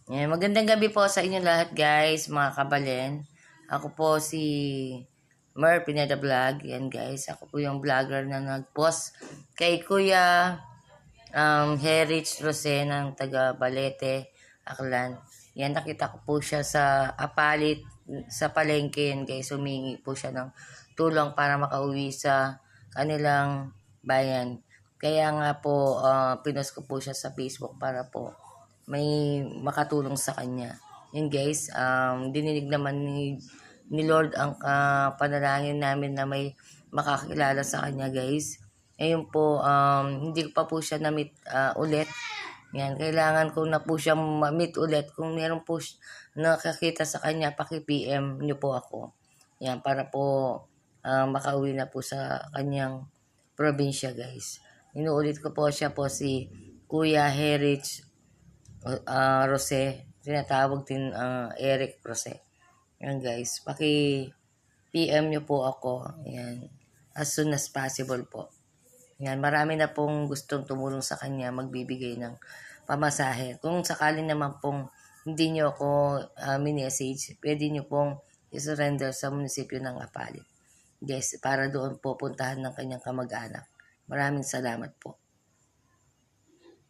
Yan, magandang gabi po sa inyo lahat guys, mga kabalen. Ako po si Mer Pineda Vlog. Yan guys, ako po yung vlogger na nag-post kay Kuya Herich Rose ng taga Balete, Aklan. Yan, nakita ko po siya sa Apalit, sa palengke yan guys. Humingi po siya ng tulong para makauwi sa kanilang bayan. Kaya nga po, pinost ko po siya sa Facebook para po may makatulong sa kanya. Yun guys, dininig naman ni Lord ang panalangin namin na may makakilala sa kanya guys. Ngayon po, hindi ko pa po siya na-meet ulit. Yan, kailangan ko na po siyang ma-meet ulit. Kung meron po nakakita sa kanya, paki-PM niyo po ako. Yan, para po makauwi na po sa kanyang probinsya guys. Inuulit ko po siya po si Kuya Herich Rose, tinatawag din Eric Rose. Yan guys, PM nyo po ako. Yan, as soon as possible po. Yan, marami na pong gustong tumulong sa kanya, magbibigay ng pamasahe. Kung sakali naman pong hindi nyo ako mini-message, pwede nyo pong isurrender sa munisipyo ng Apalit. Guys, para doon po puntahan ng kanyang kamag-anak. Maraming salamat po.